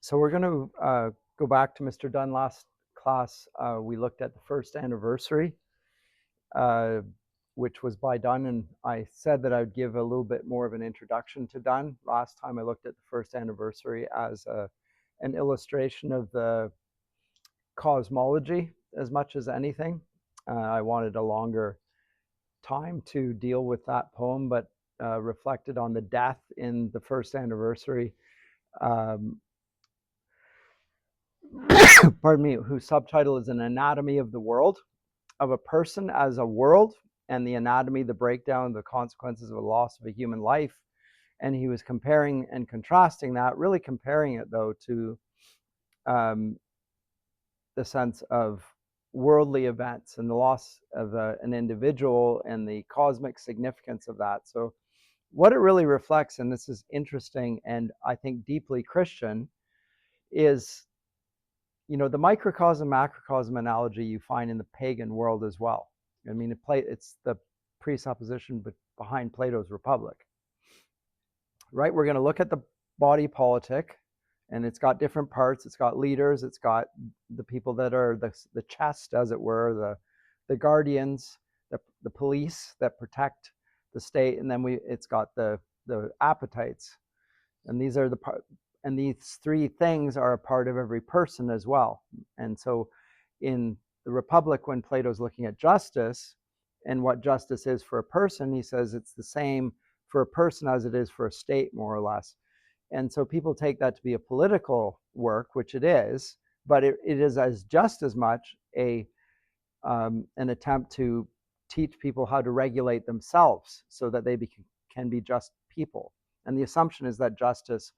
So we're going to go back to Mr. Donne. Last class, we looked at the first anniversary, uh, which was by Donne, and I said that I would give a little bit more of an introduction to Donne. Last time I looked at the first anniversary as an illustration of the cosmology as much as anything. I wanted a longer time to deal with that poem, but reflected on the death in the first anniversary. Pardon me, whose subtitle is An Anatomy of the World, of a person as a world, and the anatomy, the breakdown, the consequences of the loss of a human life. And he was comparing and contrasting that, really comparing it, though, to the sense of worldly events and the loss of an individual and the cosmic significance of that. So what it really reflects, and this is interesting and I think deeply Christian, is the microcosm macrocosm analogy you find in the pagan world as well. I mean, it's the presupposition behind Plato's Republic, right? We're going to look at the body politic, and it's got different parts. It's got leaders. It's got the people that are the chest, as it were, the guardians, the police that protect the state, and then it's got the appetites, and these are and these three things are a part of every person as well. And so in the Republic, when Plato's looking at justice and what justice is for a person, he says it's the same for a person as it is for a state, more or less. And so people take that to be a political work, which it is, but it is as just as much an attempt to teach people how to regulate themselves so that they can be just people. And the assumption is that justice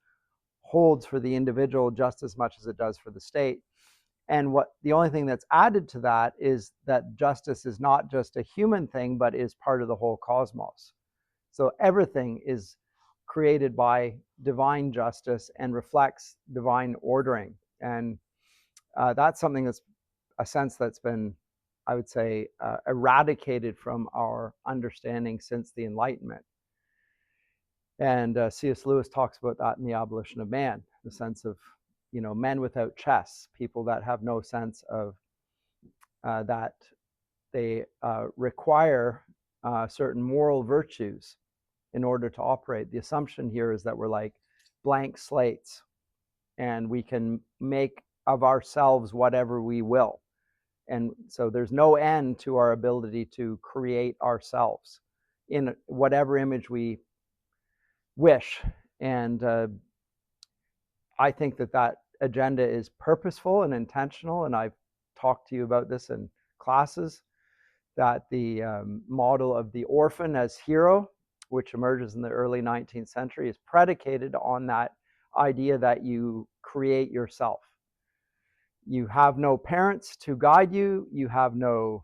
holds for the individual just as much as it does for the state. And the only thing that's added to that is that justice is not just a human thing, but is part of the whole cosmos. So everything is created by divine justice and reflects divine ordering. And that's something that's a sense that's been, I would say, eradicated from our understanding since the Enlightenment. And C.S. Lewis talks about that in The Abolition of Man, the sense of, men without chests, people that have no sense of that they require certain moral virtues in order to operate. The assumption here is that we're like blank slates, and we can make of ourselves whatever we will. And so there's no end to our ability to create ourselves in whatever image we wish. And I think that agenda is purposeful and intentional, and I've talked to you about this in classes, that the model of the orphan as hero, which emerges in the early 19th century, is predicated on that idea that you create yourself. You have no parents to guide you. You have no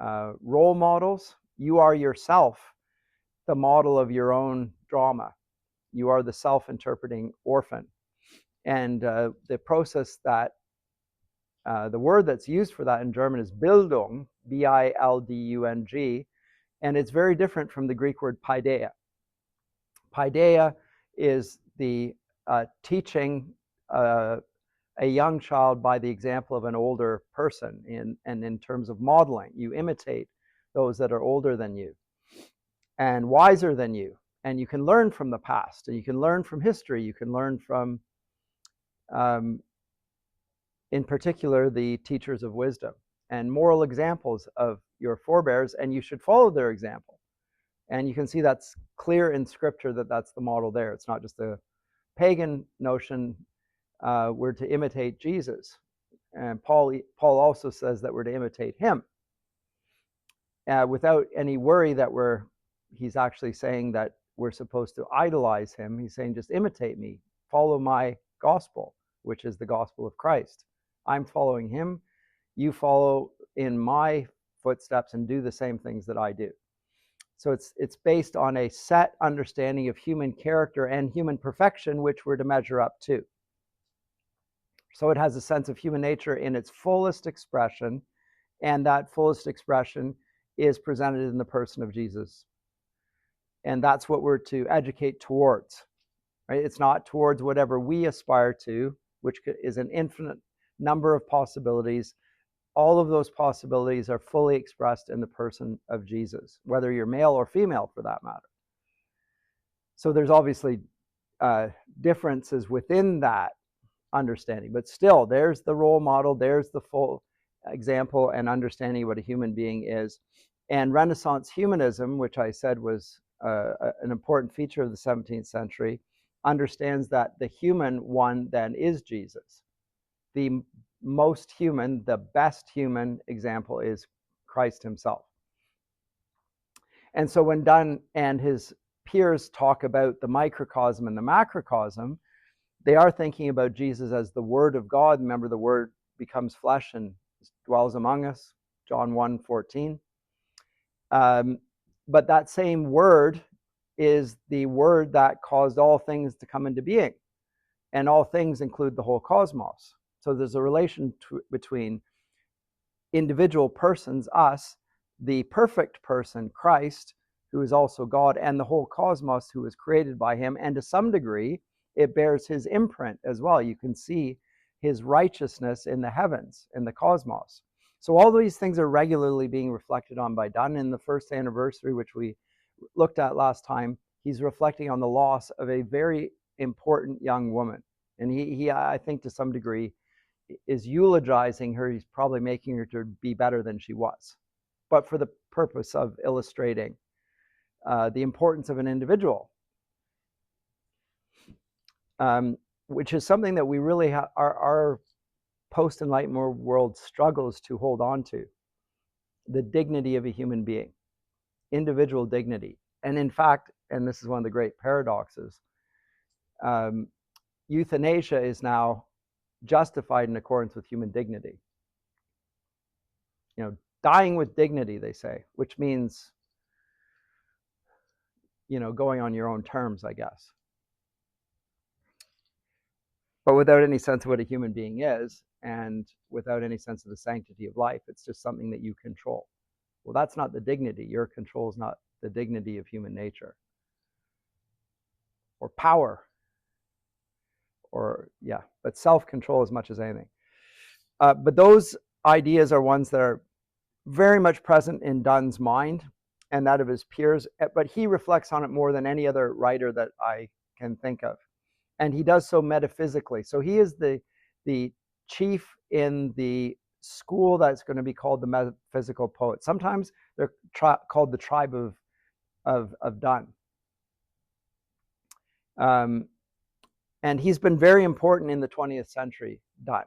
role models. You are yourself the model of your own drama. You are the self-interpreting orphan. And the process that the word that's used for that in German is Bildung, Bildung, and it's very different from the Greek word paideia. Paideia is the teaching a young child by the example of an older person, and in terms of modeling, you imitate those that are older than you and wiser than you, and you can learn from the past, and you can learn from history, you can learn from in particular the teachers of wisdom and moral examples of your forebears, and you should follow their example. And you can see that's clear in scripture that that's the model there. It's not just a pagan notion. We're to imitate Jesus, and Paul also says that we're to imitate him without any worry that he's actually saying that we're supposed to idolize him. He's saying just imitate me, follow my gospel, which is the gospel of Christ. I'm following him. You follow in my footsteps and do the same things that I do. So it's based on a set understanding of human character and human perfection, which we're to measure up to. So it has a sense of human nature in its fullest expression, and that fullest expression is presented in the person of Jesus. And that's what we're to educate towards, right? It's not towards whatever we aspire to which is an infinite number of possibilities. All of those possibilities are fully expressed in the person of Jesus, whether you're male or female for that matter. So there's obviously differences within that understanding, but still there's the role model, there's the full example and understanding of what a human being is. And Renaissance humanism, which I said was an important feature of the 17th century, understands that the human one then is Jesus. The most human, the best human example is Christ himself. And so when Donne and his peers talk about the microcosm and the macrocosm, they are thinking about Jesus as the Word of God. Remember, the Word becomes flesh and dwells among us, John 1:14. But that same Word is the Word that caused all things to come into being. And all things include the whole cosmos. So there's a relation between individual persons, us, the perfect person, Christ, who is also God, and the whole cosmos, who was created by him. And to some degree, it bears his imprint as well. You can see his righteousness in the heavens, in the cosmos. So all these things are regularly being reflected on by Donne. In the first anniversary, which we looked at last time, he's reflecting on the loss of a very important young woman. And he I think to some degree, is eulogizing her. He's probably making her to be better than she was, but for the purpose of illustrating the importance of an individual, which is something that we really our post-Enlightenment world struggles to hold on to, the dignity of a human being, individual dignity. And in fact, and this is one of the great paradoxes, euthanasia is now justified in accordance with human dignity. You know, dying with dignity, they say, which means, you know, going on your own terms, I guess, but without any sense of what a human being is, and without any sense of the sanctity of life. It's just something that you control. Well, that's not the dignity. Your control is not the dignity of human nature or power, or but self-control as much as anything. But those ideas are ones that are very much present in Donne's mind and that of his peers, but he reflects on it more than any other writer that I can think of. And he does so metaphysically. So he is the chief in the school that's going to be called the metaphysical poets. Sometimes they're called the tribe of Donne. And he's been very important in the 20th century, Donne.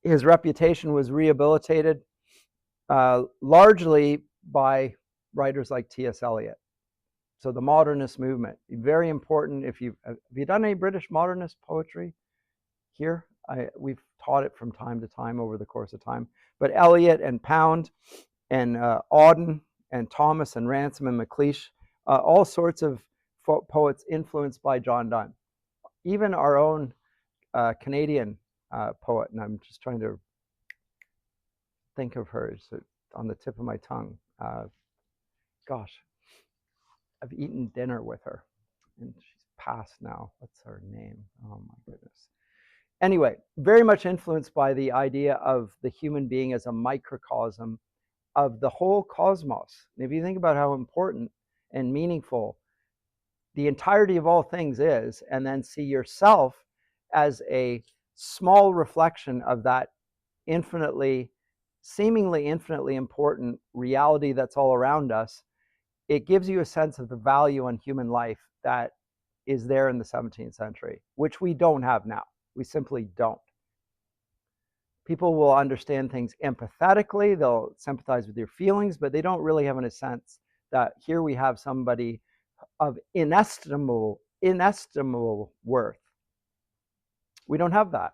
His reputation was rehabilitated largely by writers like T.S. Eliot. So the modernist movement, very important. Have you done any British modernist poetry here? We've taught it from time to time over the course of time. But Eliot and Pound and Auden and Thomas and Ransom and MacLeish, all sorts of poets influenced by John Donne. Even our own Canadian poet, and I'm just trying to think of her, it's on the tip of my tongue. Gosh, I've eaten dinner with her, and she's passed now. What's her name? Oh my goodness. Anyway, very much influenced by the idea of the human being as a microcosm of the whole cosmos. And if you think about how important and meaningful the entirety of all things is, and then see yourself as a small reflection of that seemingly infinitely important reality that's all around us, it gives you a sense of the value on human life that is there in the 17th century, which we don't have now. We simply don't. People will understand things empathetically, they'll sympathize with your feelings, but they don't really have a sense that here we have somebody of inestimable worth. We don't have that.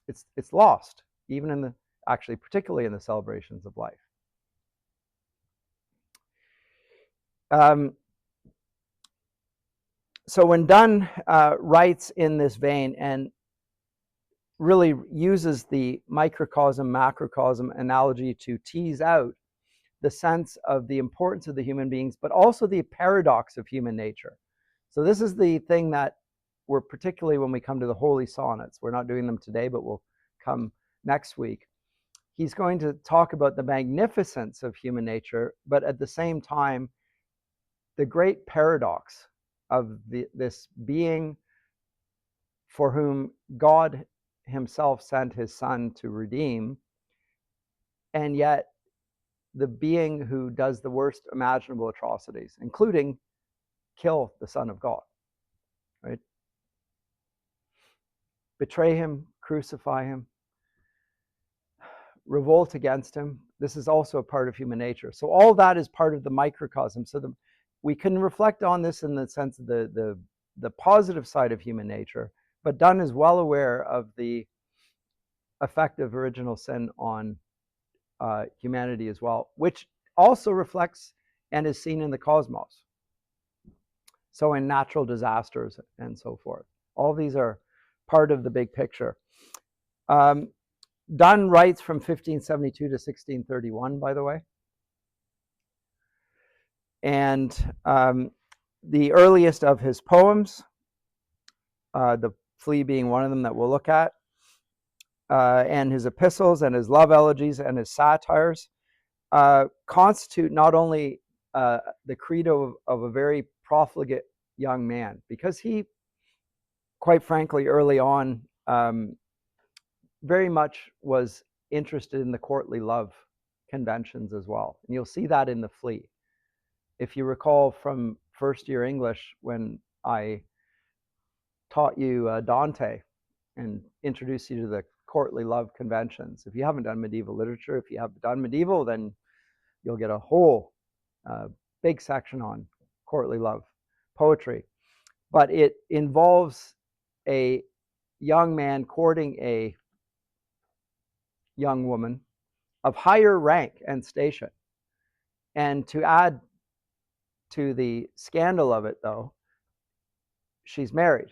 It's lost, even particularly in the celebrations of life. So when Donne writes in this vein and really uses the microcosm, macrocosm analogy to tease out the sense of the importance of the human beings, but also the paradox of human nature. So this is the thing that we're particularly when we come to the holy sonnets, we're not doing them today, but we'll come next week. He's going to talk about the magnificence of human nature, but at the same time, the great paradox of this being for whom God himself sent his Son to redeem, and yet the being who does the worst imaginable atrocities, including kill the Son of God, right? Betray him, crucify him, revolt against him. This is also a part of human nature. So all that is part of the microcosm. So we can reflect on this in the sense of the positive side of human nature, but Donne is well aware of the effect of original sin on humanity as well, which also reflects and is seen in the cosmos. So in natural disasters and so forth. All these are part of the big picture. Donne writes from 1572 to 1631, by the way. And the earliest of his poems, the Flea being one of them that we'll look at, and his epistles and his love elegies and his satires constitute not only the credo of a very profligate young man, because he, quite frankly, early on, very much was interested in the courtly love conventions as well. And you'll see that in the Flea. If you recall from first year English, when I taught you Dante and introduced you to the courtly love conventions. If you haven't done medieval literature, if you have done medieval, then you'll get a whole big section on courtly love poetry. But it involves a young man courting a young woman of higher rank and station. And to add to the scandal of it, though, she's married.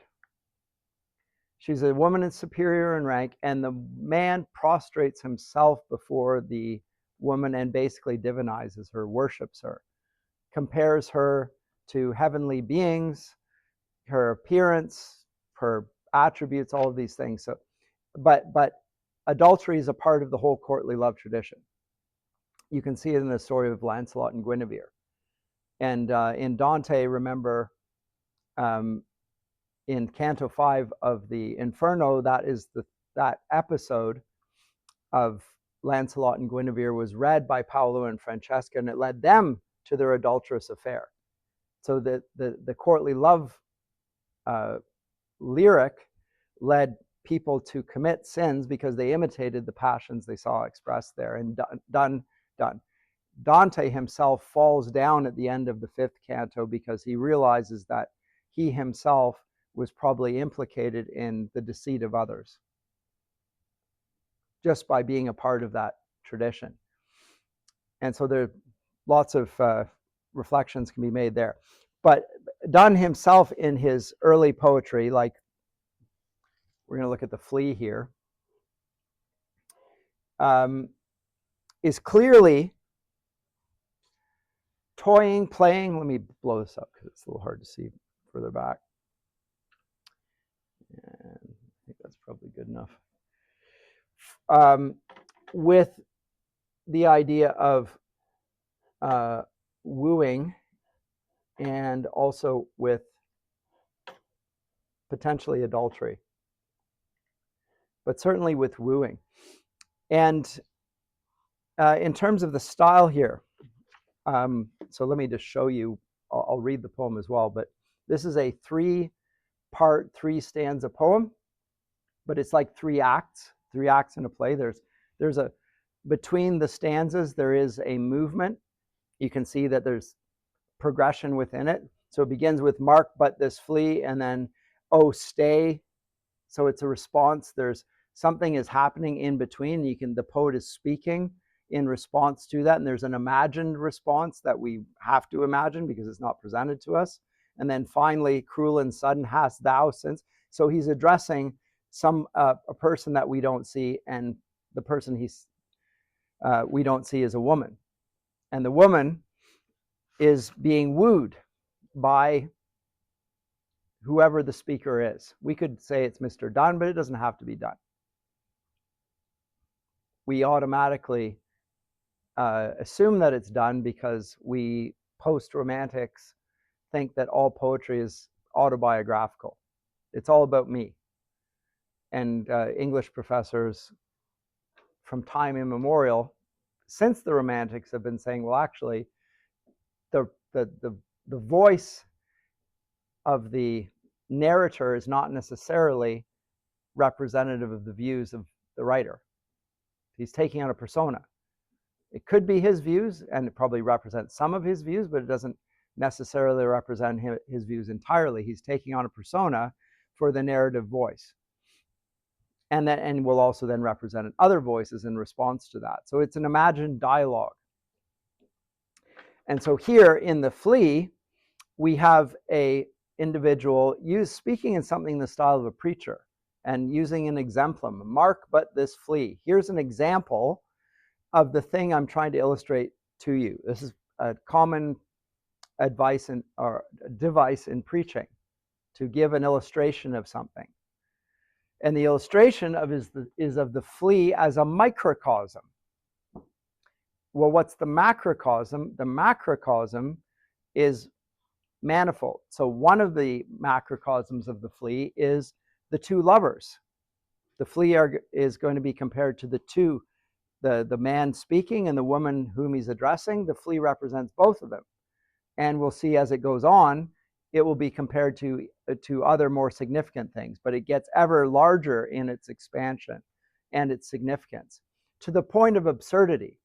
She's a woman superior in rank, and the man prostrates himself before the woman and basically divinizes her, worships her, compares her to heavenly beings, her appearance, her attributes, all of these things. So, but adultery is a part of the whole courtly love tradition. You can see it in the story of Lancelot and Guinevere. And in Dante, remember, in Canto 5 of the Inferno, that is that episode of Lancelot and Guinevere was read by Paolo and Francesca, and it led them to their adulterous affair. So the courtly love lyric led people to commit sins because they imitated the passions they saw expressed there. And done. Dante himself falls down at the end of the 5th canto because he realizes that he himself was probably implicated in the deceit of others just by being a part of that tradition. And so there are lots of reflections can be made there. But Donne himself in his early poetry, like we're going to look at the Flea here, is clearly toying, playing. Let me blow this up because it's a little hard to see further back. And I think that's probably good enough. With the idea of wooing, and also with potentially adultery, but certainly with wooing. And in terms of the style here, so let me just show you, I'll read the poem as well, but this is a 3-part, 3-stanza poem, but it's like 3 acts in a play. There's a, between the stanzas, there is a movement. You can see that there's progression within it. So it begins with Mark, but this Flea, and then, oh, stay. So it's a response. There's something is happening in between. The poet is speaking in response to that, and there's an imagined response that we have to imagine because it's not presented to us. And then finally, cruel and sudden hast thou since. So he's addressing a person that we don't see, and the person we don't see is a woman, and the woman is being wooed by whoever the speaker is. We could say it's Mr. Donne, but it doesn't have to be Donne. We automatically assume that it's Donne because we post-romantics think that all poetry is autobiographical. It's all about me. And English professors from time immemorial, since the Romantics, have been saying, well, actually, the voice of the narrator is not necessarily representative of the views of the writer. He's taking on a persona. It could be his views, and it probably represents some of his views, but it doesn't necessarily represent his views entirely. He's taking on a persona for the narrative voice. And will also then represent other voices in response to that. So it's an imagined dialogue. And so here in the Flea, we have a individual speaking in something in the style of a preacher and using an exemplum. Mark but this flea. Here's an example of the thing I'm trying to illustrate to you. This is a common advice or device in preaching, to give an illustration of something. And the illustration is of the flea as a microcosm. Well, what's the macrocosm? The macrocosm is manifold. So one of the macrocosms of the flea is the two lovers. The flea is going to be compared to the man speaking and the woman whom he's addressing. The flea represents both of them. And we'll see as it goes on, it will be compared to other more significant things, but it gets ever larger in its expansion and its significance, to the point of absurdity.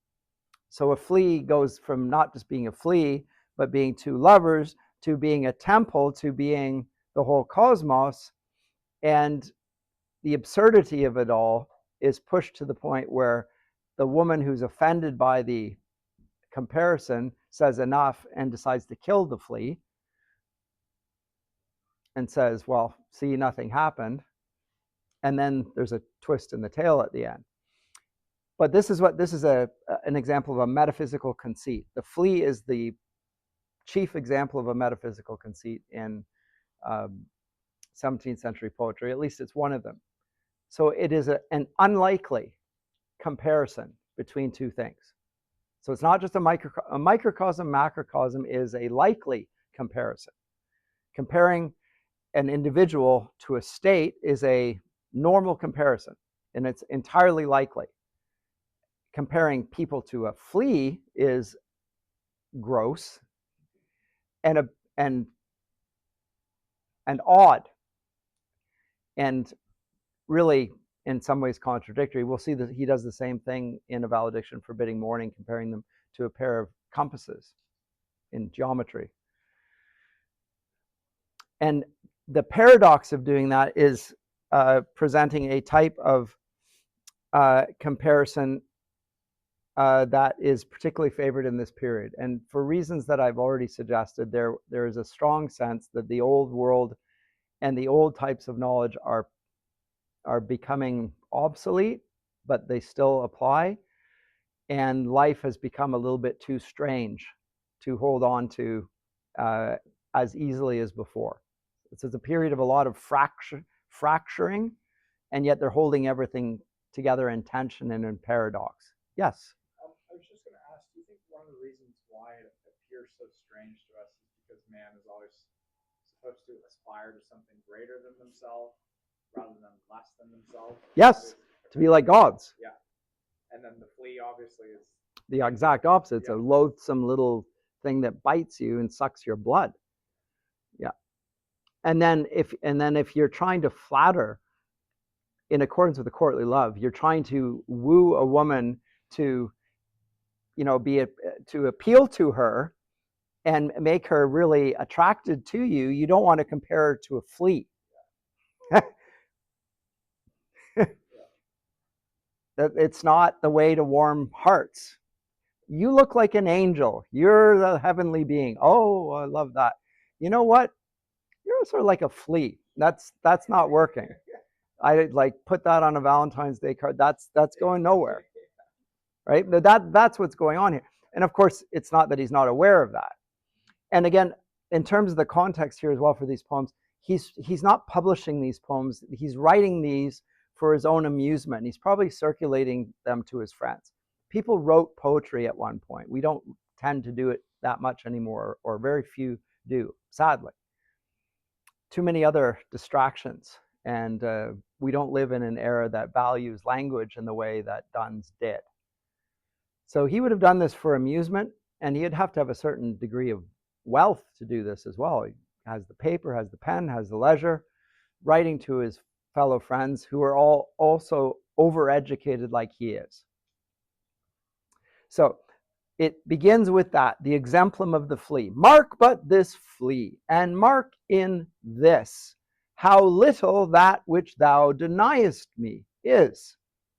So a flea goes from not just being a flea, but being two lovers, to being a temple, to being the whole cosmos. And the absurdity of it all is pushed to the point where the woman who's offended by the comparison says enough and decides to kill the flea and says, well, see, nothing happened. And then there's a twist in the tale at the end. But this is an example of a metaphysical conceit. The flea is the chief example of a metaphysical conceit in 17th century poetry. At least it's one of them. So it is an unlikely comparison between two things. So it's not just a microcosm. Macrocosm is a likely comparison. Comparing an individual to a state is a normal comparison, and it's entirely likely. Comparing people to a flea is gross and odd, and really in some ways contradictory. We'll see that he does the same thing in A Valediction Forbidding Mourning, comparing them to a pair of compasses in geometry. And the paradox of doing that is presenting a type of comparison that is particularly favored in this period. And for reasons that I've already suggested, there is a strong sense that the old world and the old types of knowledge are becoming obsolete, but they still apply. And life has become a little bit too strange to hold on to as easily as before. It's a period of a lot of fracturing, and yet they're holding everything together in tension and in paradox. Yes? I was just going to ask, do you think one of the reasons why it appears so strange to us is because man is always supposed to aspire to something greater than themselves rather than less than themselves? Yes, to be like gods. Yeah. And then the flea obviously is the exact opposite. It's a loathsome little thing that bites you and sucks your blood. Yeah. And then if you're trying to flatter in accordance with the courtly love, you're trying to woo a woman to, to appeal to her and make her really attracted to you, you don't want to compare her to a flea. It's not the way to warm hearts. You look like an angel. You're the heavenly being. Oh, I love that. You know what? You're sort of like a flea. That's not working. I put that on a Valentine's Day card. That's going nowhere, right? That's what's going on here. And of course, it's not that he's not aware of that. And again, in terms of the context here as well for these poems, he's not publishing these poems. He's writing these for his own amusement. He's probably circulating them to his friends. People wrote poetry at one point. We don't tend to do it that much anymore, or very few do, sadly. Too many other distractions, and we don't live in an era that values language in the way that Donne's did. So he would have done this for amusement, and he'd have to have a certain degree of wealth to do this as well. He has the paper, has the pen, has the leisure, writing to his fellow friends who are all also overeducated like he is. So it begins with that, the exemplum of the flea. Mark but this flea, and mark in this, how little that which thou deniest me is.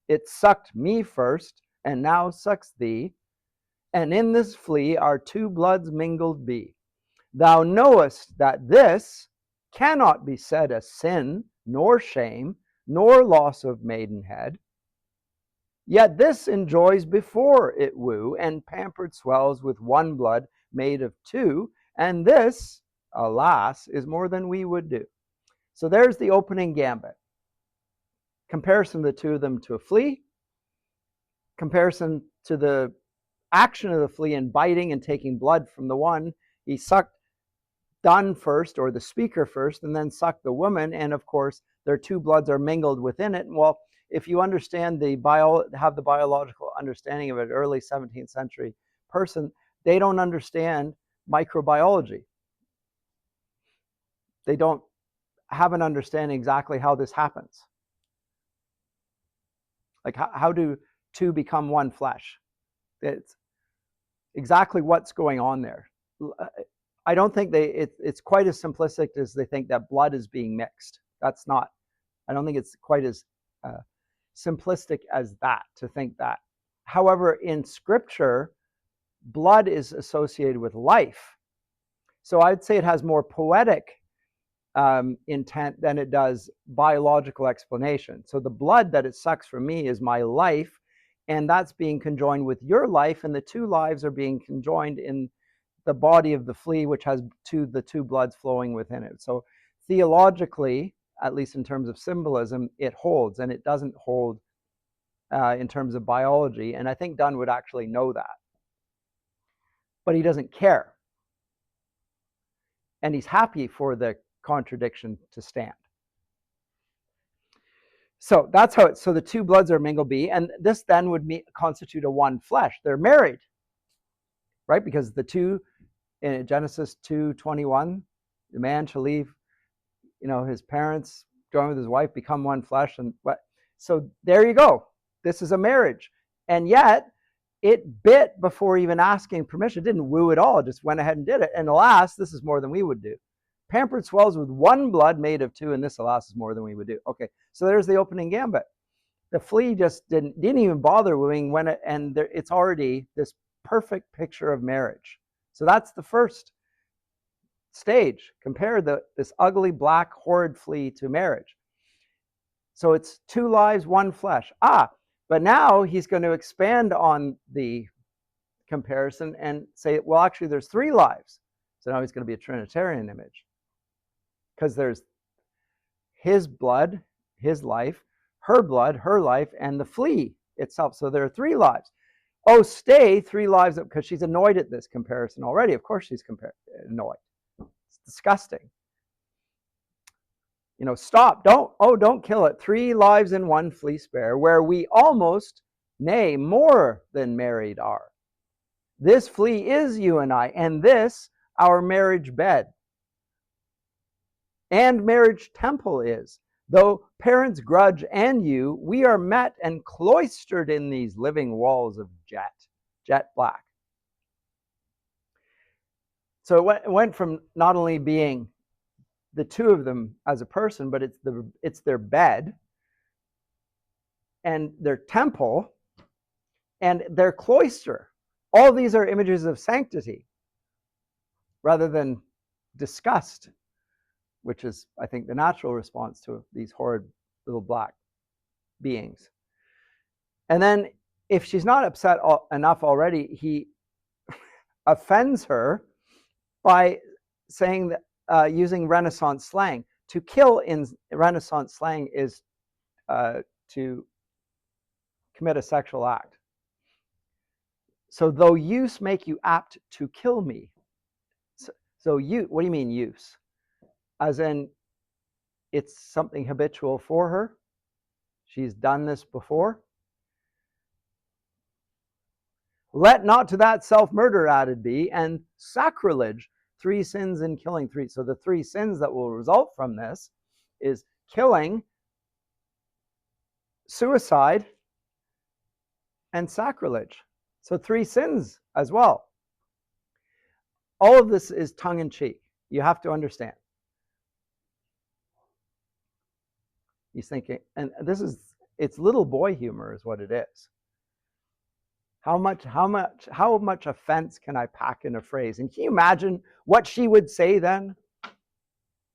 It sucked me first, and now sucks thee, and in this flea our two bloods mingled be. Thou knowest that this cannot be said a sin, nor shame, nor loss of maidenhead. Yet this enjoys before it woo, and pampered swells with one blood made of two, and this, alas, is more than we would do. So there's the opening gambit. Comparison of the two of them to a flea, comparison to the action of the flea in biting and taking blood from the one. He sucked Donne first, or the speaker first, and then sucked the woman, and of course their two bloods are mingled within it. Well, if you understand have the biological understanding of an early 17th century person, they don't understand microbiology. They don't have an understanding exactly how this happens. Like, how do two become one flesh? It's exactly what's going on there. I don't think it's quite as simplistic as they think that blood is being mixed. That's not, I don't think it's quite as simplistic as that, to think that. However, in scripture, blood is associated with life. So I'd say it has more poetic intent than it does biological explanation. So the blood that it sucks from me is my life, and that's being conjoined with your life, and the two lives are being conjoined in the body of the flea, which has the two bloods flowing within it. So theologically, at least in terms of symbolism, it holds, and it doesn't hold in terms of biology. And I think Donne would actually know that. But he doesn't care. And he's happy for the contradiction to stand. So that's how so the two bloods are mingled be, and this then would constitute a one flesh. They're married, right? Because the two, in Genesis 2:21, the man shall leave, his parents, join with his wife, become one flesh. And what? So there you go. This is a marriage. And yet it bit before even asking permission. It didn't woo at all. It just went ahead and did it. And alas, this is more than we would do. Pampered swells with one blood made of two, and this, alas, is more than we would do. Okay, so there's the opening gambit. The flea just didn't even bother wooing it's already this perfect picture of marriage. So that's the first stage. Compare this ugly, black, horrid flea to marriage. So it's two lives, one flesh. But now he's going to expand on the comparison and say, well, actually, there's three lives. So now he's going to be a Trinitarian image. Because there's his blood, his life, her blood, her life, and the flea itself. So there are three lives. Oh, stay, three lives, because she's annoyed at this comparison already. Of course she's annoyed. It's disgusting. Stop, don't kill it. Three lives in one flea spare, where we almost, nay, more than married are. This flea is you and I, and this our marriage bed. And marriage temple is. Though parents grudge and you, we are met and cloistered in these living walls of jet black. So it went from not only being the two of them as a person, but it's their bed and their temple and their cloister. All these are images of sanctity rather than disgust, which is, I think, the natural response to these horrid little black beings. And then if she's not upset enough already, he offends her by saying that, using Renaissance slang, To kill in Renaissance slang is to commit a sexual act. So though use make you apt to kill me. So you, what do you mean use? As in, it's something habitual for her. She's done this before. Let not to that self-murder added be, and sacrilege, 3 sins in killing 3. So the 3 sins that will result from this is killing, suicide, and sacrilege. So 3 sins as well. All of this is tongue-in-cheek. You have to understand. He's thinking, and this is, it's little boy humor is what it is. How much offense can I pack in a phrase? And can you imagine what she would say then?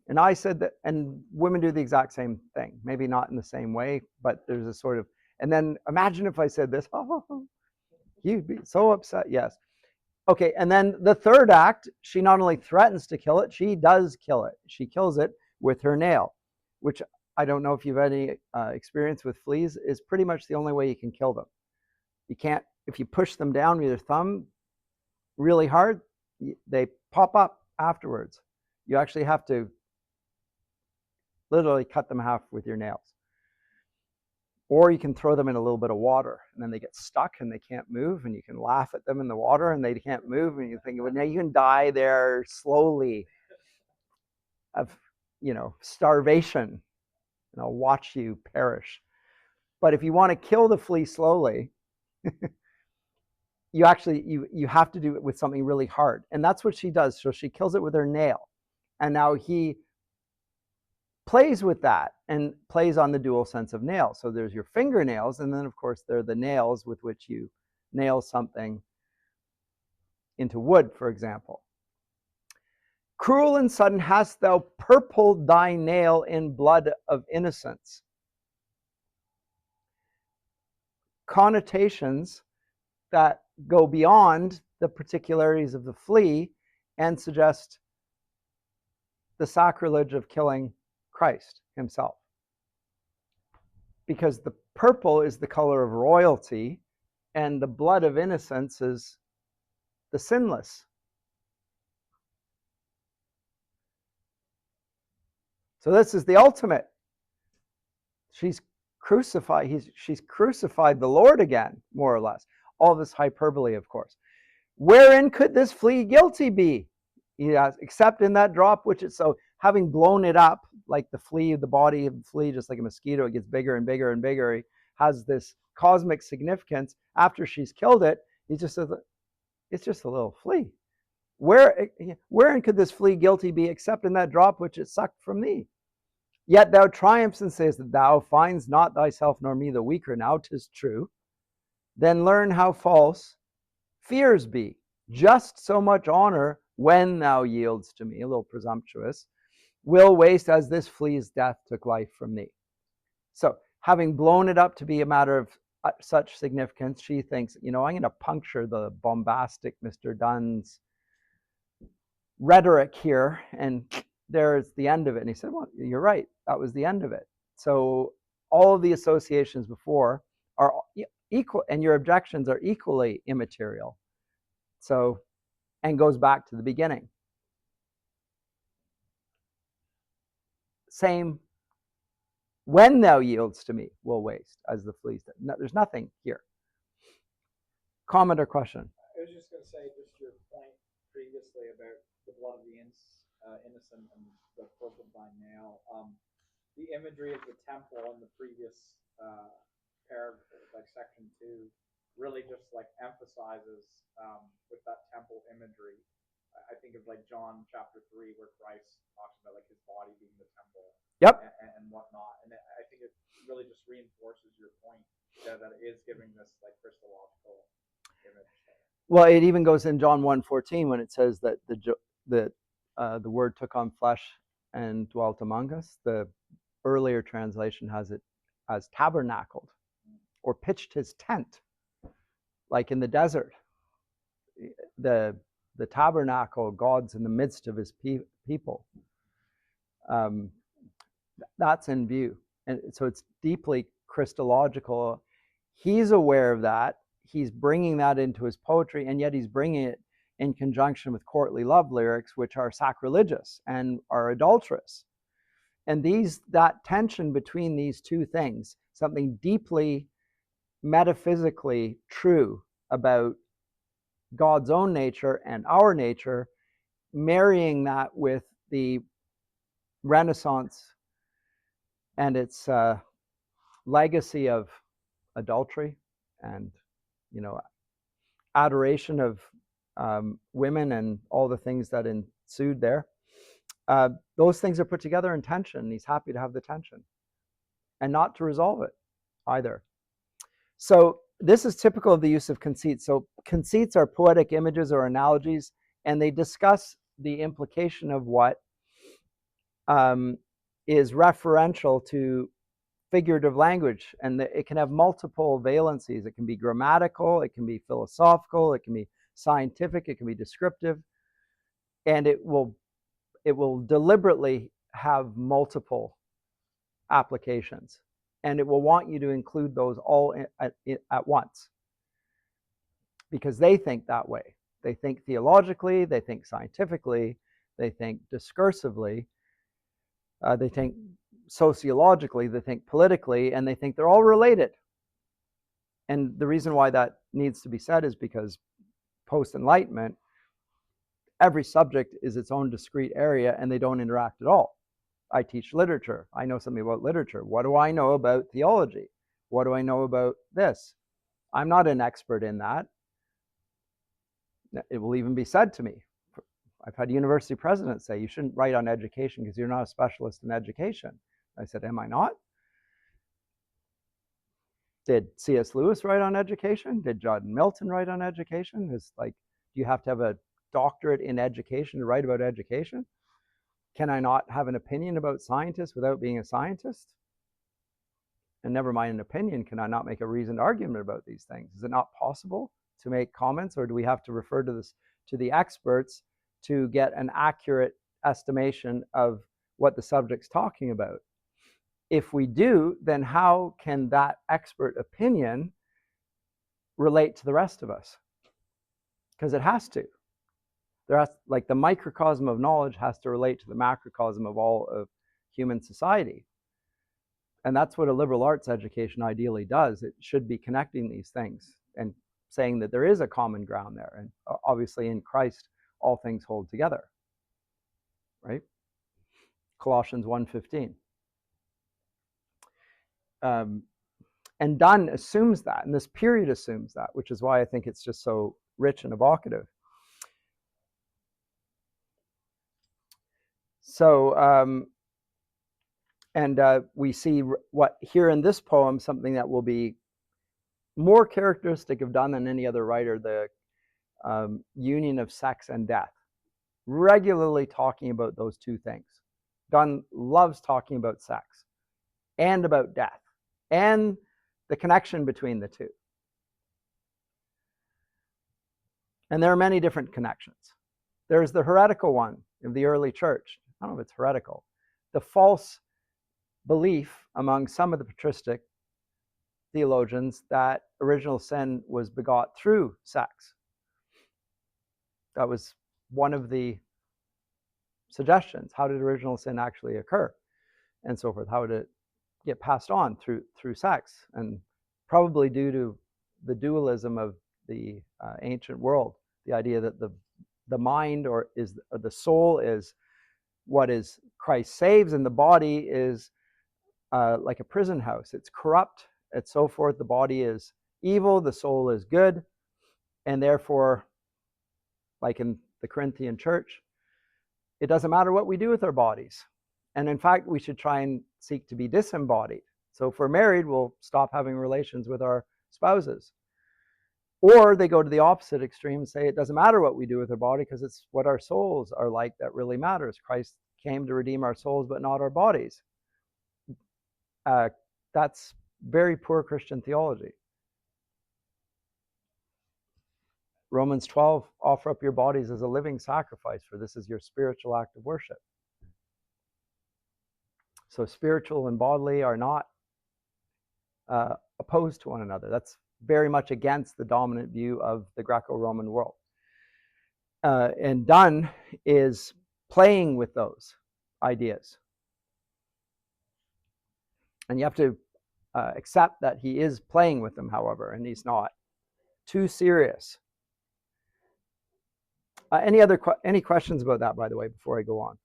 And I said that, and women do the exact same thing. Maybe not in the same way, but there's a sort of, and then imagine if I said this, oh, you'd be so upset. Yes. Okay, and then the third act, she not only threatens to kill it, she does kill it. She kills it with her nail, which I don't know if you've had any experience with fleas, is pretty much the only way you can kill them. You can't, if you push them down with your thumb really hard, they pop up afterwards. You actually have to literally cut them in half with your nails. Or you can throw them in a little bit of water, and then they get stuck and they can't move, and you can laugh at them in the water and they can't move, and you think, well, now you can die there slowly of, starvation, and I'll watch you perish. But if you want to kill the flea slowly, you have to do it with something really hard. And that's what she does. So she kills it with her nail. And now he plays with that and plays on the dual sense of nail. So there's your fingernails, and then of course there are the nails with which you nail something into wood, for example. Cruel and sudden hast thou purpled thy nail in blood of innocence. Connotations that go beyond the particularities of the flea and suggest the sacrilege of killing Christ himself. Because the purple is the color of royalty, and the blood of innocence is the sinless. So this is the ultimate. She's crucified. She's crucified the Lord again, more or less. All this hyperbole, of course. Wherein could this flea guilty be? Yes, except in that drop which it's so, having blown it up, like the flea, the body of the flea, just like a mosquito, it gets bigger and bigger and bigger. It has this cosmic significance. After she's killed it, he just says, it's just a little flea. Wherein could this flea guilty be except in that drop which it sucked from thee? Yet thou triumphs and sayest that thou findest not thyself nor me the weaker. Now 'tis true. Then learn how false fears be. Just so much honor when thou yields to me, a little presumptuous, will waste as this flea's death took life from thee. So having blown it up to be a matter of such significance, she thinks, I'm going to puncture the bombastic Mr. Donne's rhetoric here, and there's the end of it. And he said, well, you're right. That was the end of it. So all of the associations before are equal, and your objections are equally immaterial. So, and goes back to the beginning. Same, when thou yields to me will waste as the fleas did. No, there's nothing here. Comment or question? I was just going to say, just your point previously about the blood of the innocent and the purple by nail. The imagery of the temple in the previous paragraph, like section 2, really just like emphasizes with that temple imagery. I think of like John chapter 3, where Christ talks about like his body being the temple. Yep. And whatnot. And I think it really just reinforces your point that it is giving this like Christological image. Well, it even goes in John 1:14 when it says that the Word took on flesh and dwelt among us. The earlier translation has it as tabernacled or pitched his tent, like in the desert. The tabernacle, God's in the midst of his people. That's in view. And so it's deeply Christological. He's aware of that. He's bringing that into his poetry, and yet he's bringing it in conjunction with courtly love lyrics, which are sacrilegious and are adulterous. And that tension between these two things, something deeply metaphysically true about God's own nature and our nature, marrying that with the Renaissance and its legacy of adultery and, you know, adoration of women and all the things that ensued there. Those things are put together in tension. He's happy to have the tension and not to resolve it either. So this is typical of the use of conceits. So conceits are poetic images or analogies, and they discuss the implication of what is referential to figurative language, and it can have multiple valencies. It can be grammatical, it can be philosophical, it can be scientific, it can be descriptive, and it will deliberately have multiple applications, and it will want you to include those all at once, because they think that way. They think theologically, they think scientifically, they think discursively, they think sociologically, they think politically, and they think they're all related. And the reason why that needs to be said is because post-Enlightenment, every subject is its own discrete area and they don't interact at all. I teach literature. I know something about literature. What do I know about theology? What do I know about this? I'm not an expert in that. It will even be said to me. I've had university presidents say, you shouldn't write on education because you're not a specialist in education. I said, am I not? Did C.S. Lewis write on education? Did John Milton write on education? It's like, do you have to have a doctorate in education to write about education? Can I not have an opinion about scientists without being a scientist? And never mind an opinion, can I not make a reasoned argument about these things? Is it not possible to make comments, or do we have to refer to the experts to get an accurate estimation of what the subject's talking about? If we do, then how can that expert opinion relate to the rest of us? Because it has to. Like the microcosm of knowledge has to relate to the macrocosm of all of human society. And that's what a liberal arts education ideally does. It should be connecting these things and saying that there is a common ground there. And obviously in Christ, all things hold together, right? Colossians 1:15. And Donne assumes that, and this period assumes that, which is why I think it's just so rich and evocative. So, we see what here in this poem, something that will be more characteristic of Donne than any other writer, the union of sex and death, regularly talking about those two things. Donne loves talking about sex and about death and the connection between the two. And there are many different connections. There's the heretical one of the early church. I don't know if it's heretical. The false belief among some of the patristic theologians that original sin was begot through sex. That was one of the suggestions. How did original sin actually occur? And so forth. How did it get passed on through sex? And probably due to the dualism of the ancient world, the idea that the mind or the soul is what is Christ saves, and the body is like a prison house. It's corrupt, and so forth. The body is evil, the soul is good, and therefore, like in the Corinthian church, it doesn't matter what we do with our bodies. And in fact, we should try and seek to be disembodied. So if we're married, we'll stop having relations with our spouses. Or they go to the opposite extreme and say it doesn't matter what we do with our body because it's what our souls are like that really matters. Christ came to redeem our souls, but not our bodies. That's very poor Christian theology. Romans 12, offer up your bodies as a living sacrifice, for this is your spiritual act of worship. So spiritual and bodily are not opposed to one another. That's very much against the dominant view of the Greco-Roman world. And Donne is playing with those ideas. And you have to accept that he is playing with them, however, and he's not too serious. Any questions about that, by the way, before I go on?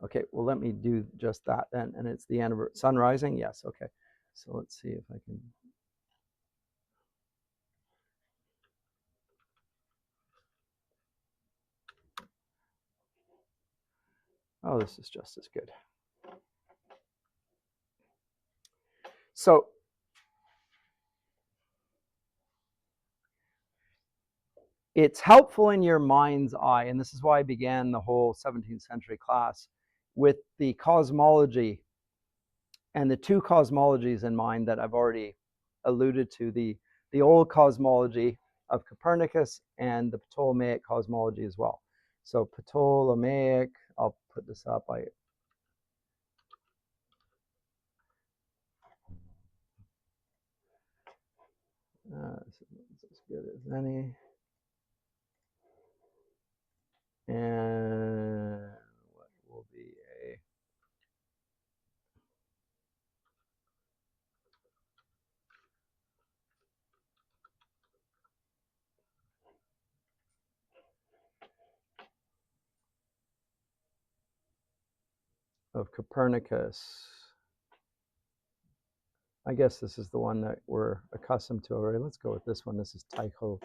Okay, well, let me do just that then. And it's the sun rising? Yes, okay. So let's see if I can. Oh, this is just as good. So it's helpful in your mind's eye, and this is why I began the whole 17th century class with the cosmology and the two cosmologies in mind that I've already alluded to, the old cosmology of Copernicus and the Ptolemaic cosmology as well. So Ptolemaic, I'll put this up. It's as good as any. And what will be of Copernicus? I guess this is the one that we're accustomed to already. Let's go with this one. This is Tycho.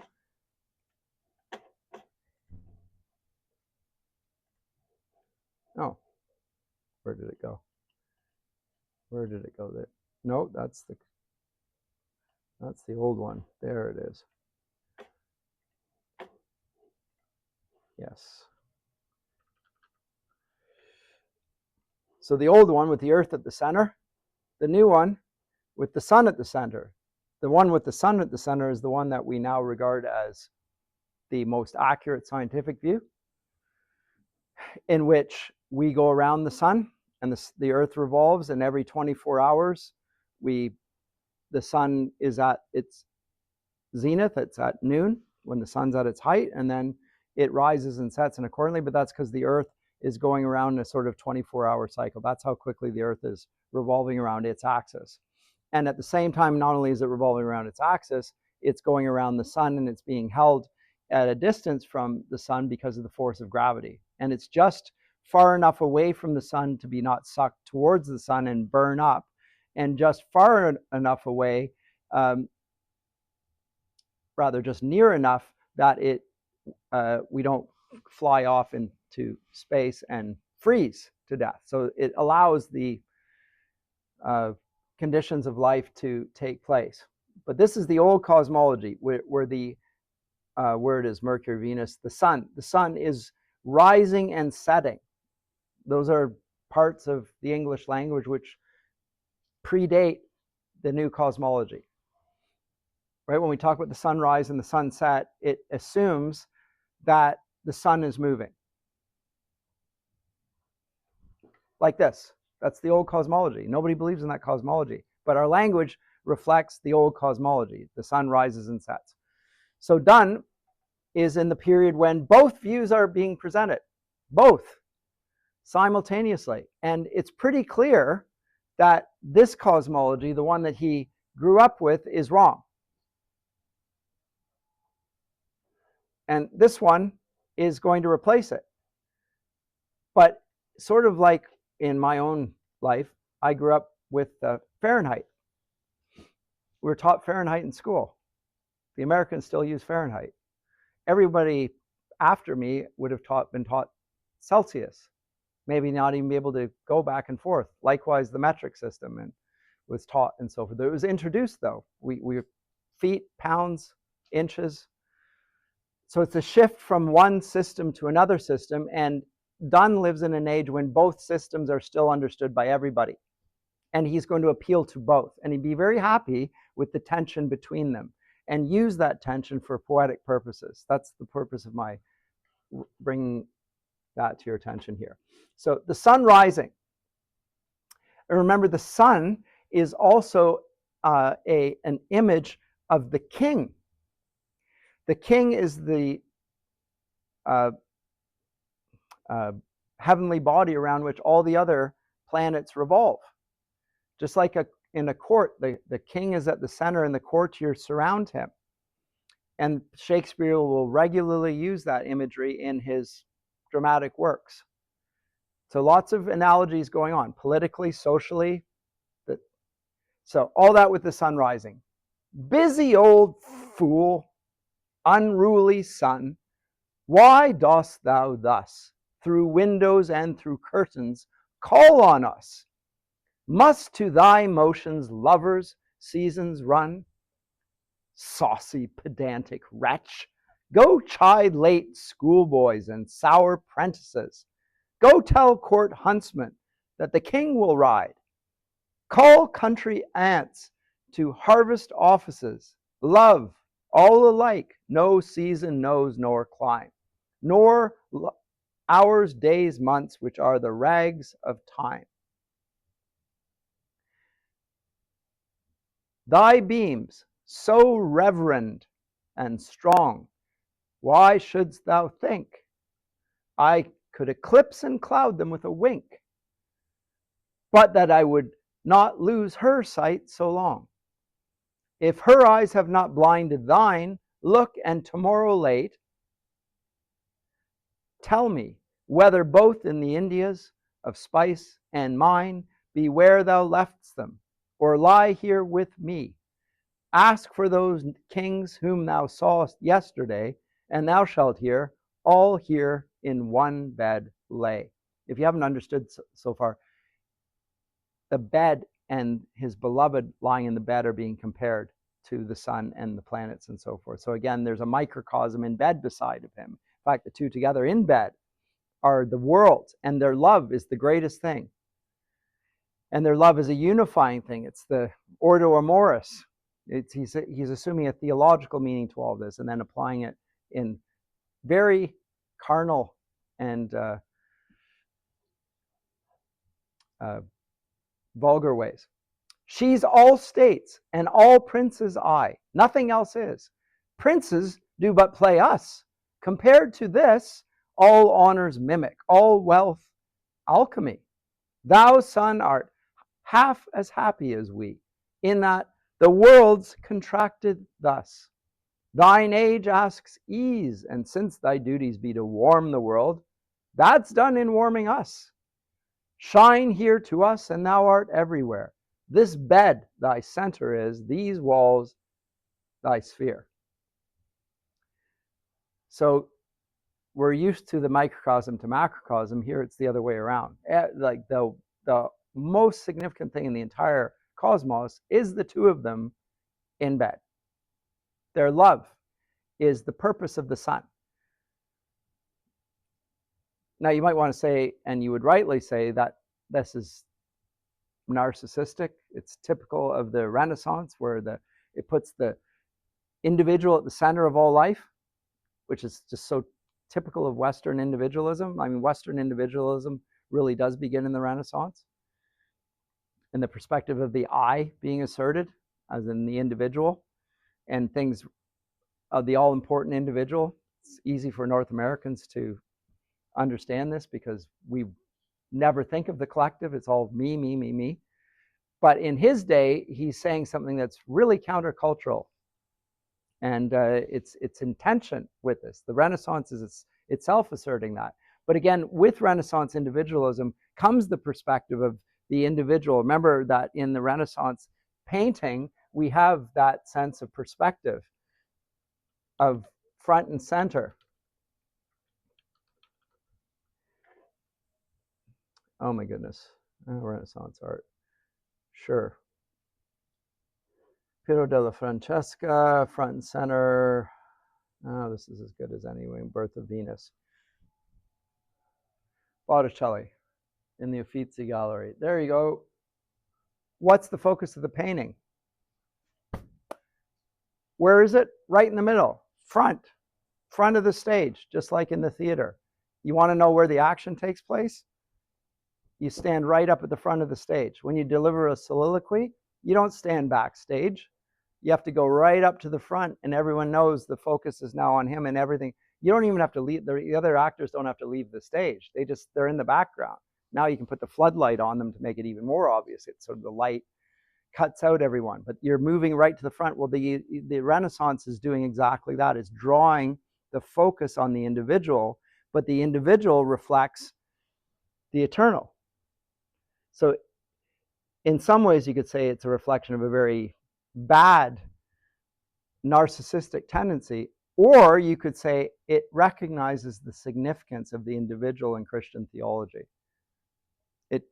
Oh, where did it go? Where did it go? There. No, that's the old one. There it is. Yes. So the old one with the Earth at the center, the new one with the sun at the center. The one with the sun at the center is the one that we now regard as the most accurate scientific view, in which we go around the sun and the Earth revolves, and every 24 hours the sun is at its zenith. It's at noon when the sun's at its height, and then it rises and sets, and accordingly, but that's because the Earth is going around a sort of 24-hour cycle. That's how quickly the Earth is revolving around its axis. And at the same time, not only is it revolving around its axis, it's going around the sun, and it's being held at a distance from the sun because of the force of gravity. And it's just far enough away from the sun to be not sucked towards the sun and burn up, and just far enough away, rather just near enough that we don't fly off into space and freeze to death. So it allows the conditions of life to take place. But this is the old cosmology where it is Mercury, Venus, the sun. The sun is rising and setting. Those are parts of the English language which predate the new cosmology. Right? When we talk about the sunrise and the sunset, it assumes that the sun is moving. Like this. That's the old cosmology. Nobody believes in that cosmology. But our language reflects the old cosmology. The sun rises and sets. So Donne is in the period when both views are being presented. Both. Simultaneously. And it's pretty clear that this cosmology, the one that he grew up with, is wrong. And this one is going to replace it. But sort of like in my own life, I grew up with Fahrenheit. We were taught Fahrenheit in school. The Americans still use Fahrenheit. Everybody after me would have been taught Celsius, maybe not even be able to go back and forth. Likewise, the metric system and was taught and so forth. It was introduced though. We feet, pounds, inches. So it's a shift from one system to another system, and Donne lives in an age when both systems are still understood by everybody. And he's going to appeal to both. And he'd be very happy with the tension between them and use that tension for poetic purposes. That's the purpose of my bringing that to your attention here. So the sun rising. And remember, the sun is also an image of the king. The king is the uh, heavenly body around which all the other planets revolve. Just like in a court, the king is at the center and the courtiers surround him. And Shakespeare will regularly use that imagery in his dramatic works. So lots of analogies going on, politically, socially. So all that with the sun rising. Busy old fool, unruly sun, why dost thou thus, through windows and through curtains, call on us? Must to thy motions lovers' seasons run? Saucy, pedantic wretch, go chide late schoolboys and sour prentices. Go tell court huntsmen that the king will ride. Call country aunts to harvest offices. Love, all alike, no season knows nor clime, nor hours, days, months, which are the rags of time. Thy beams, so reverend and strong, why shouldst thou think I could eclipse and cloud them with a wink, but that I would not lose her sight so long? If her eyes have not blinded thine, look, and tomorrow late tell me whether both in the Indias of spice and mine be where thou left'st them, or lie here with me. Ask for those kings whom thou sawest yesterday, and thou shalt hear, all here in one bed lay. If you haven't understood so far, the bed and his beloved lying in the bed are being compared to the sun and the planets and so forth. So again, there's a microcosm in bed beside of him. In fact, the two together in bed are the world, and their love is the greatest thing. And their love is a unifying thing. It's the ordo amoris. He's assuming a theological meaning to all this and then applying it in very carnal and vulgar ways. She's all states and all princes I. Nothing else is. Princes do but play us. Compared to this, all honors mimic, all wealth alchemy. Thou, son, art half as happy as we, in that the world's contracted thus. Thine age asks ease, and since thy duties be to warm the world, that's done in warming us. Shine here to us, and thou art everywhere. This bed thy center is, these walls thy sphere. So we're used to the microcosm to macrocosm. Here it's the other way around. Like the most significant thing in the entire cosmos is the two of them in bed. Their love is the purpose of the sun. Now you might want to say, and you would rightly say, that this is narcissistic. It's typical of the Renaissance, where it puts the individual at the center of all life, which is just so typical of Western individualism. I mean, Western individualism really does begin in the Renaissance, in the perspective of the I being asserted, as in the individual, and things of the all-important individual. It's easy for North Americans to understand this because we never think of the collective. It's all me, me, me, me. But in his day, he's saying something that's really countercultural, and it's in tension with this. The Renaissance is itself asserting that. But again, with Renaissance individualism comes the perspective of the individual. Remember that in the Renaissance painting, we have that sense of perspective, of front and center. Oh my goodness. Oh, Renaissance art. Sure. Piero della Francesca, front and center. Oh, this is as good as anyway. Birth of Venus. Botticelli in the Uffizi Gallery. There you go. What's the focus of the painting? Where is it? Right in the middle. Front of the stage, just like in the theater. You want to know where the action takes place? You stand right up at the front of the stage. When you deliver a soliloquy, you don't stand backstage. You have to go right up to the front, and everyone knows the focus is now on him and everything. You don't even have to leave. The other actors don't have to leave the stage. They're in the background. Now you can put the floodlight on them to make it even more obvious. It's sort of the light cuts out everyone, but you're moving right to the front. Well, the Renaissance is doing exactly that. It's drawing the focus on the individual, but the individual reflects the eternal. So in some ways, you could say it's a reflection of a very bad narcissistic tendency, or you could say it recognizes the significance of the individual in Christian theology. It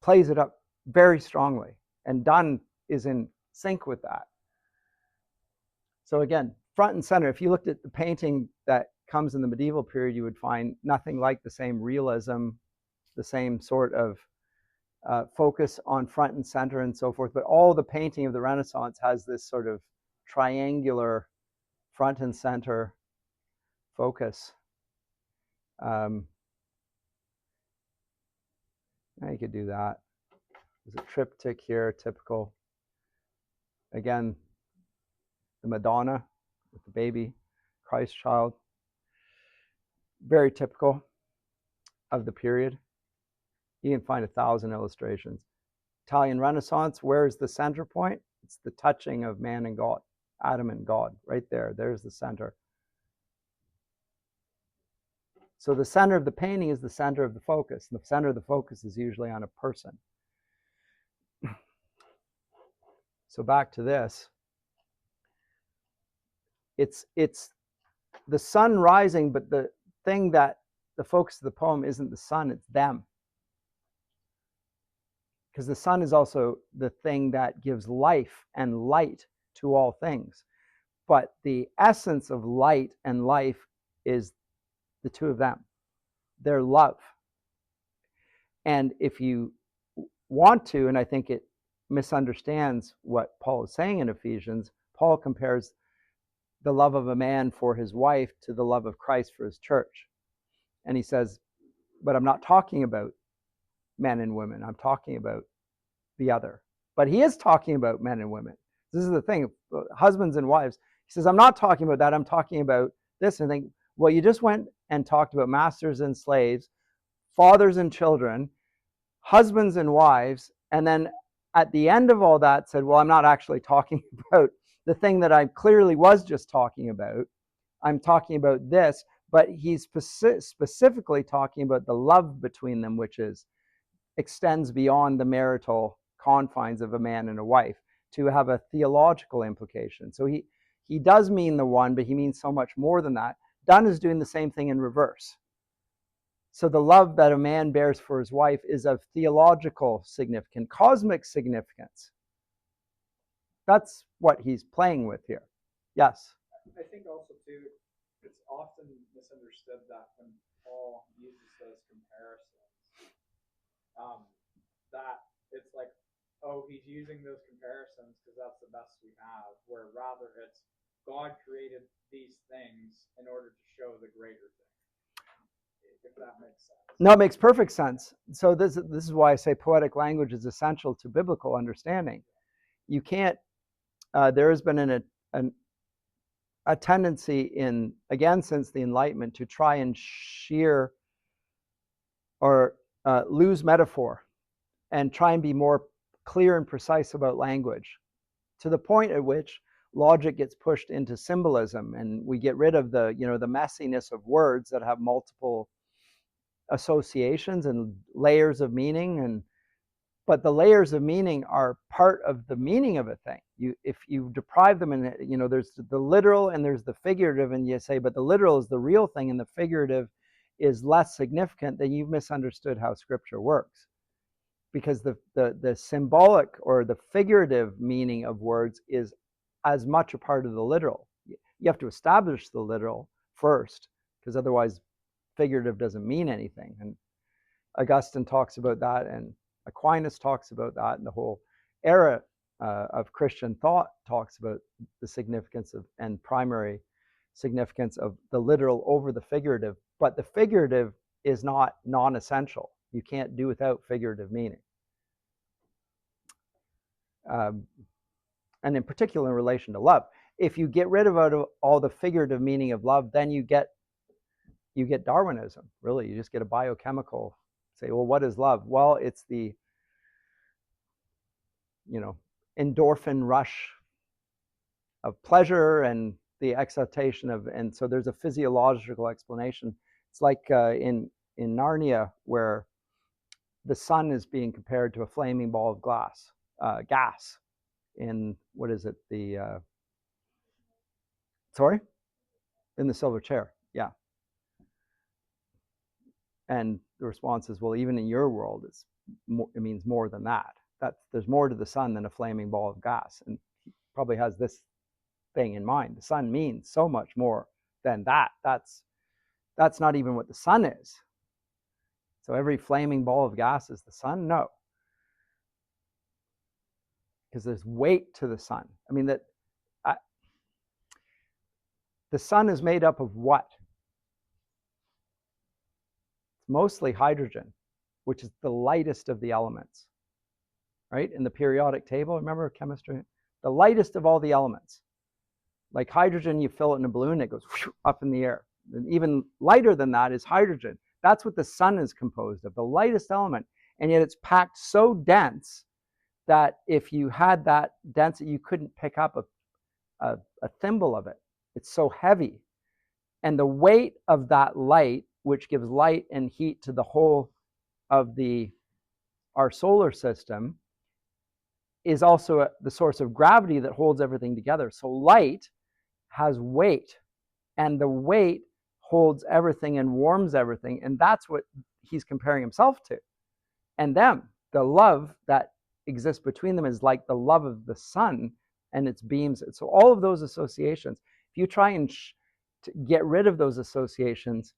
plays it up very strongly, and Donne is in sync with that. So again, front and center, if you looked at the painting that comes in the medieval period, you would find nothing like the same realism, the same sort of focus on front and center and so forth. But all the painting of the Renaissance has this sort of triangular front and center focus. Now you could do that. There's a triptych here, typical. Again, the Madonna with the baby, Christ child. Very typical of the period. You can find 1,000 illustrations. Italian Renaissance, where's the center point? It's the touching of man and God, Adam and God, right there. There's the center. So the center of the painting is the center of the focus. The center of the focus is usually on a person. So back to this. It's the sun rising, but the thing that the focus of the poem isn't the sun, it's them. Because the sun is also the thing that gives life and light to all things. But the essence of light and life is the two of them. Their love. And if you want to, and I think it misunderstands what Paul is saying in Ephesians, Paul compares the love of a man for his wife to the love of Christ for his church. And he says, but I'm not talking about men and women. I'm talking about the other. But he is talking about men and women. This is the thing, husbands and wives. He says, I'm not talking about that. I'm talking about this. And I think, well, you just went and talked about masters and slaves, fathers and children, husbands and wives, and then at the end of all that said, well, I'm not actually talking about the thing that I clearly was just talking about. I'm talking about this, but he's specifically talking about the love between them, which extends beyond the marital confines of a man and a wife to have a theological implication. So he does mean the one, but he means so much more than that. Donne is doing the same thing in reverse. So the love that a man bears for his wife is of theological significance, cosmic significance. That's what he's playing with here. Yes? I think also, too, it's often misunderstood that when Paul uses those comparisons, that it's like, oh, he's using those comparisons because that's the best we have, where rather it's God created these things in order to show the greater thing. If that makes sense. No, it makes perfect sense. So this is why I say poetic language is essential to biblical understanding. You can't, there has been a tendency again, since the Enlightenment, to try and shear or lose metaphor and try and be more clear and precise about language, to the point at which logic gets pushed into symbolism, and we get rid of the messiness of words that have multiple associations and layers of meaning. But the layers of meaning are part of the meaning of a thing. If you deprive them, and there's the literal and there's the figurative, and you say, but the literal is the real thing and the figurative is less significant, then you've misunderstood how Scripture works. Because the symbolic or the figurative meaning of words is as much a part of the literal. You have to establish the literal first, because otherwise figurative doesn't mean anything. And Augustine talks about that, and Aquinas talks about that, and the whole era of Christian thought talks about the significance of and primary significance of the literal over the figurative. But the figurative is not non-essential. You can't do without figurative meaning. And in particular in relation to love. If you get rid of all the figurative meaning of love, then you get Darwinism, really. You just get a biochemical, say, well, what is love? Well, it's the, endorphin rush of pleasure and the excitation of, and so there's a physiological explanation. It's like in Narnia, where the sun is being compared to a flaming ball of gas in, what is it, sorry? In the silver chair, yeah. And the response is, well, even in your world, it means more than that. There's more to the sun than a flaming ball of gas. And he probably has this thing in mind. The sun means so much more than that. That's not even what the sun is. So every flaming ball of gas is the sun? No. Because there's weight to the sun. I mean, the sun is made up of what? It's mostly hydrogen, which is the lightest of the elements, right? In the periodic table, remember chemistry? The lightest of all the elements. Like hydrogen, you fill it in a balloon, it goes up in the air. And even lighter than that is hydrogen. That's what the sun is composed of, the lightest element. And yet it's packed so dense that if you had that density, you couldn't pick up a thimble of it. It's so heavy. And the weight of that light, which gives light and heat to the whole of our solar system, is also the source of gravity that holds everything together. So light has weight, and the weight holds everything and warms everything, and that's what he's comparing himself to. And them, the love that exists between them is like the love of the sun and its beams. So all of those associations, if you try and to get rid of those associations,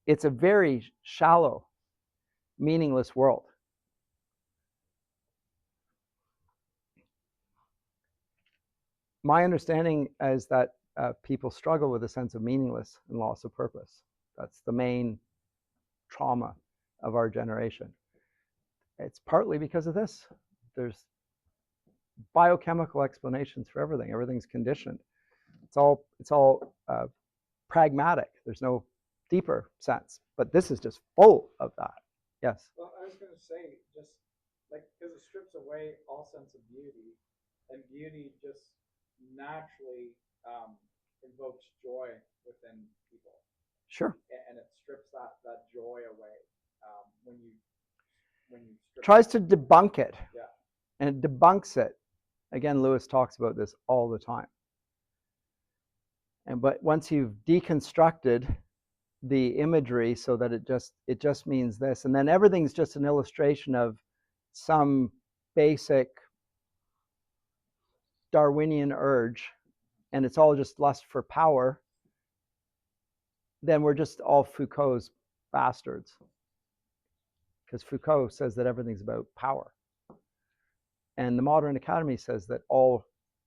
it's a very shallow, meaningless world. My understanding is that people struggle with a sense of meaningless and loss of purpose. That's the main trauma of our generation. It's partly because of this. There's biochemical explanations for everything. Everything's conditioned. It's all pragmatic. There's no deeper sense. But this is just full of that. Yes. Well, I was going to say, just like, because it strips away all sense of beauty, and beauty just naturally invokes joy within people. Sure. And it strips that joy away when you tries to debunk it. Yeah. And it debunks it. Again, Lewis talks about this all the time. But once you've deconstructed the imagery so that it just means this, and then everything's just an illustration of some basic Darwinian urge, and it's all just lust for power, then we're just all Foucault's bastards. Because Foucault says that everything's about power. And the modern academy says that all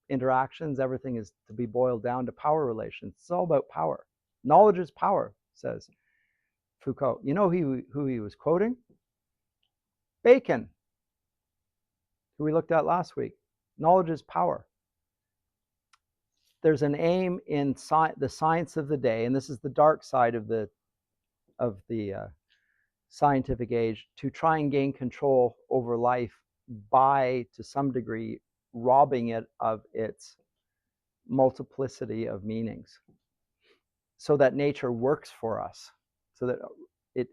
interactions, everything is to be boiled down to power relations. It's all about power. Knowledge is power, says Foucault. You know who he was quoting? Bacon, who we looked at last week. Knowledge is power. There's an aim in the science of the day, and this is the dark side of the scientific age, to try and gain control over life by, to some degree, robbing it of its multiplicity of meanings, so that nature works for us, so that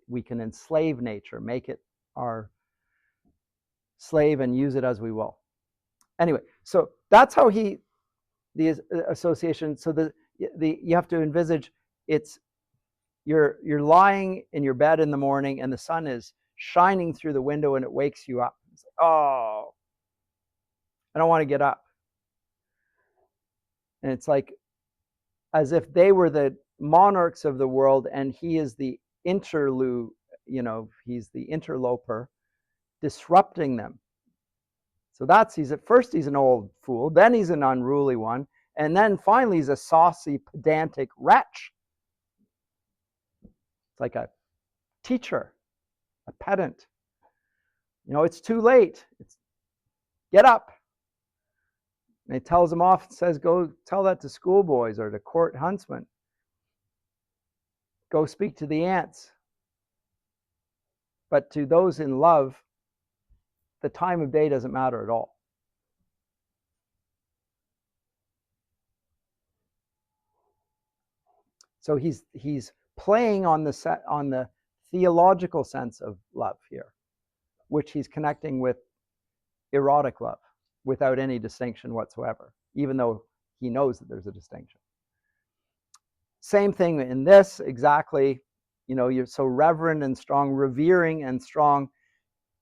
we can enslave nature, make it our slave and use it as we will. Anyway, so that's how the association. So you have to envisage you're lying in your bed in the morning and the sun is shining through the window and it wakes you up. It's like, oh, I don't want to get up. And it's like as if they were the monarchs of the world and he is the interlude, he's the interloper disrupting them. So first he's an old fool, then he's an unruly one, and then finally he's a saucy, pedantic wretch. It's like a teacher, a pedant. It's too late. Get up. And he tells them off and says, go tell that to schoolboys or to court huntsmen. Go speak to the ants. But to those in love, the time of day doesn't matter at all. So he's playing on the theological sense of love here, which he's connecting with erotic love without any distinction whatsoever, even though he knows that there's a distinction. Same thing in this, exactly. You're so reverent and strong, revering and strong.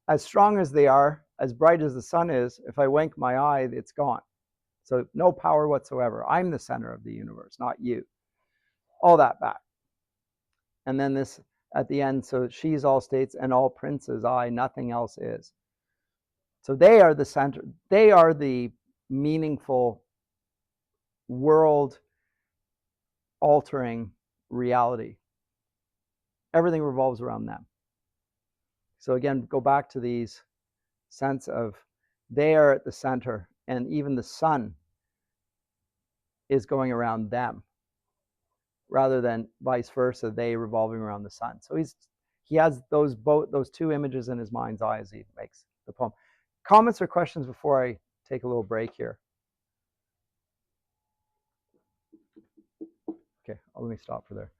As strong as they are, as bright as the sun is, if I wink my eye, it's gone. So no power whatsoever. I'm the center of the universe, not you. All that back. And then this at the end, so she's all states and all princes I, nothing else is. So they are the center. They are the meaningful, world altering reality. Everything revolves around them. So again, go back to these sense of they are at the center, and even the sun is going around them rather than vice versa, they revolving around the sun. So he has those two images in his mind's eye as he makes the poem. Comments or questions before I take a little break here? Okay, let me stop for there.